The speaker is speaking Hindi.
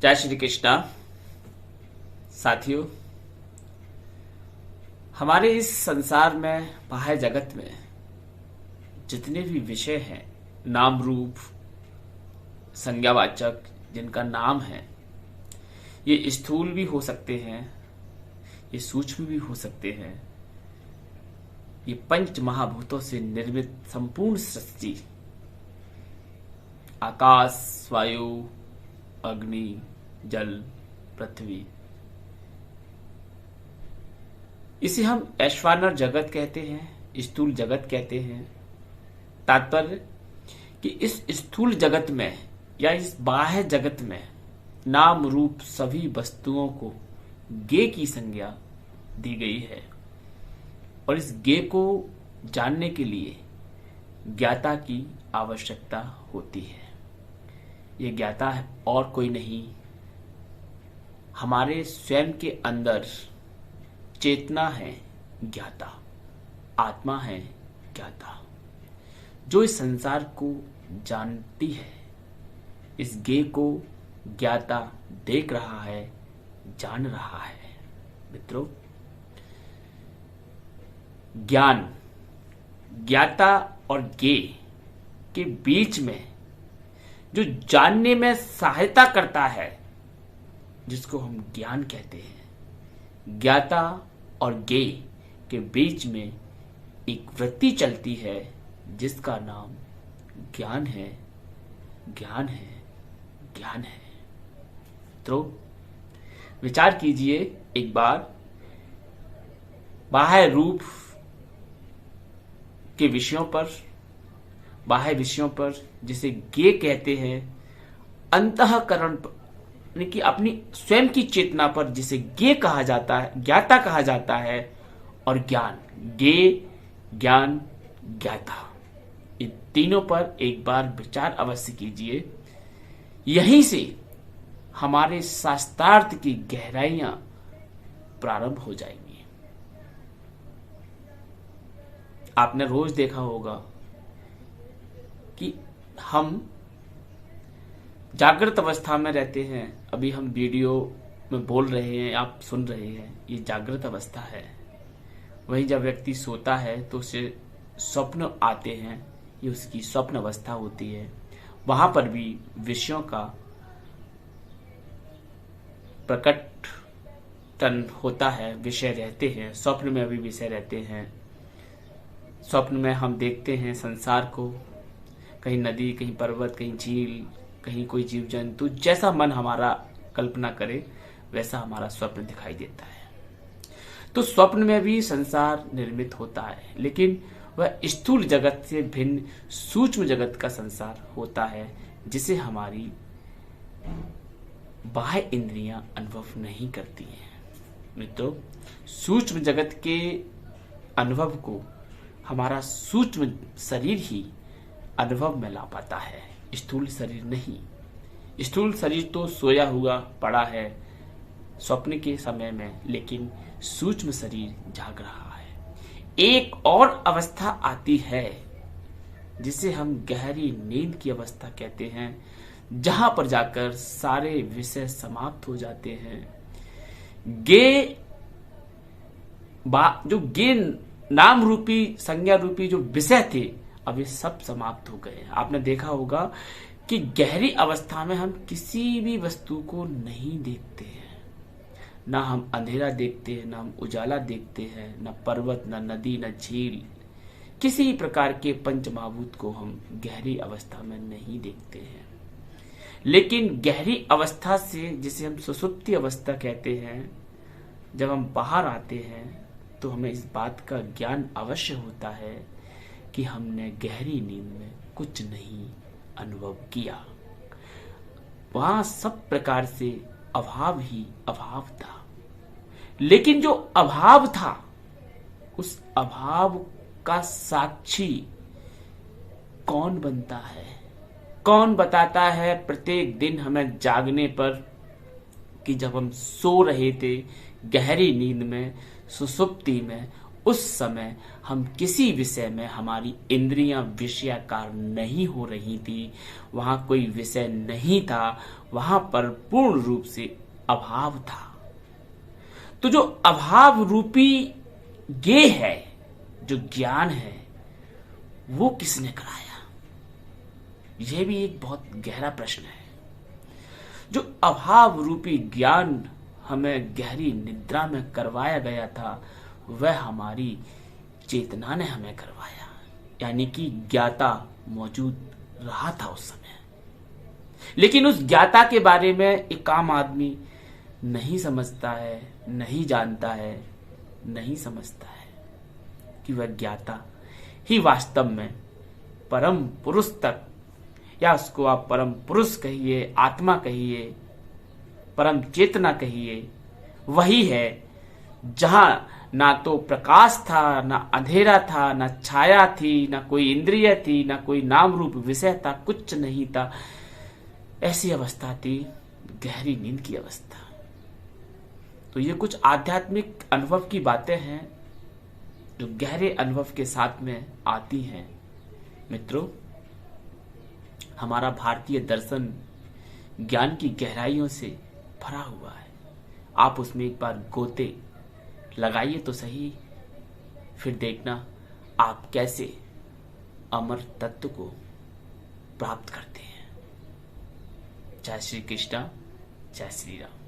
जय श्री कृष्णा। साथियों, हमारे इस संसार में, बाह्य जगत में जितने भी विषय हैं, नाम रूप संज्ञावाचक जिनका नाम है, ये स्थूल भी हो सकते हैं, ये सूक्ष्म भी हो सकते हैं। ये पंच महाभूतों से निर्मित संपूर्ण सृष्टि, आकाश, वायु, अग्नि, जल, पृथ्वी, इसे हम ऐश्वानर जगत कहते हैं, स्थूल जगत कहते हैं। तात्पर्य कि इस स्थूल जगत में या इस बाह्य जगत में नाम रूप सभी वस्तुओं को गे की संज्ञा दी गई है और इस गे को जानने के लिए ज्ञाता की आवश्यकता होती है। ये ज्ञाता है और कोई नहीं, हमारे स्वयं के अंदर चेतना है ज्ञाता, आत्मा है ज्ञाता, जो इस संसार को जानती है। इस गे को ज्ञाता देख रहा है, जान रहा है। मित्रों, ज्ञान, ज्ञाता और गे के बीच में जो जानने में सहायता करता है, जिसको हम ज्ञान कहते हैं, ज्ञाता और गे के बीच में एक वृत्ति चलती है जिसका नाम ज्ञान है, ज्ञान है, ज्ञान है। तो विचार कीजिए एक बार बाह्य रूप के विषयों पर, बाह्य विषयों पर जिसे गे कहते हैं, अंतःकरण पर, यानी कि अपनी स्वयं की चेतना पर जिसे गे कहा जाता है, ज्ञाता कहा जाता है, और ज्ञान, गे, ज्ञान, ज्ञाता, इन तीनों पर एक बार विचार अवश्य कीजिए। यहीं से हमारे शास्त्रार्थ की गहराइयां प्रारंभ हो जाएंगी। आपने रोज देखा होगा कि हम जागृत अवस्था में रहते हैं। अभी हम वीडियो में बोल रहे हैं, आप सुन रहे हैं, ये जागृत अवस्था है। वहीं जब व्यक्ति सोता है तो उसे स्वप्न आते हैं, ये उसकी स्वप्न अवस्था होती है। वहां पर भी विषयों का प्रकटन होता है, विषय रहते हैं। स्वप्न में भी विषय रहते हैं। स्वप्न में हम देखते हैं संसार को, कहीं नदी, कहीं पर्वत, कहीं झील, कहीं कोई जीव जंतु, जैसा मन हमारा कल्पना करे वैसा हमारा स्वप्न दिखाई देता है। तो स्वप्न में भी संसार निर्मित होता है, लेकिन वह स्थूल जगत से भिन्न सूक्ष्म जगत का संसार होता है, जिसे हमारी बाह्य इंद्रियां अनुभव नहीं करती हैं। मित्रों, सूक्ष्म जगत के अनुभव को हमारा सूक्ष्म शरीर ही अनुभव में ला पाता है, स्थूल शरीर नहीं। स्थूल शरीर तो सोया हुआ पड़ा है स्वप्न के समय में, लेकिन सूक्ष्म शरीर जाग रहा है। एक और अवस्था आती है जिसे हम गहरी नींद की अवस्था कहते हैं, जहां पर जाकर सारे विषय समाप्त हो जाते हैं। जो गे नाम रूपी, संज्ञा रूपी जो विषय थे, अब ये सब समाप्त हो गए। आपने देखा होगा कि गहरी अवस्था में हम किसी भी वस्तु को नहीं देखते हैं। ना हम अंधेरा देखते हैं, ना हम उजाला देखते हैं, ना पर्वत, ना नदी, ना झील, किसी प्रकार के पंच महाभूत को हम गहरी अवस्था में नहीं देखते हैं। लेकिन गहरी अवस्था से, जिसे हम सुषुप्ति अवस्था कहते हैं, जब हम बाहर आते हैं तो हमें इस बात का ज्ञान अवश्य होता है कि हमने गहरी नींद में कुछ नहीं अनुभव किया। वहां सब प्रकार से अभाव ही अभाव था। लेकिन जो अभाव था, उस अभाव का साक्षी कौन बनता है? कौन बताता है प्रत्येक दिन हमें जागने पर कि जब हम सो रहे थे गहरी नींद में, सुसुप्ति में, उस समय हम किसी विषय में हमारी इंद्रियां विषयाकार नहीं हो रही थी, वहां कोई विषय नहीं था, वहां पर पूर्ण रूप से अभाव था। तो जो अभाव रूपी ज्ञेय है, जो ज्ञान है, वो किसने कराया? यह भी एक बहुत गहरा प्रश्न है। जो अभाव रूपी ज्ञान हमें गहरी निद्रा में करवाया गया था, वह हमारी चेतना ने हमें करवाया, यानी कि ज्ञाता मौजूद रहा था उस समय। लेकिन उस ज्ञाता के बारे में एक आम आदमी नहीं समझता है, नहीं जानता है, नहीं समझता है कि वह ज्ञाता ही वास्तव में परम पुरुष तक, या उसको आप परम पुरुष कहिए, आत्मा कहिए, परम चेतना कहिए, वही है जहां ना तो प्रकाश था, ना अंधेरा था, ना छाया थी, ना कोई इंद्रिय थी, ना कोई नाम रूप विषय था, कुछ नहीं था। ऐसी अवस्था थी गहरी नींद की अवस्था। तो ये कुछ आध्यात्मिक अनुभव की बातें हैं जो गहरे अनुभव के साथ में आती हैं। मित्रों, हमारा भारतीय दर्शन ज्ञान की गहराइयों से भरा हुआ है। आप उसमें एक बार गोते लगाइए तो सही, फिर देखना आप कैसे अमर तत्व को प्राप्त करते हैं। जय श्री कृष्णा, जय श्री राम।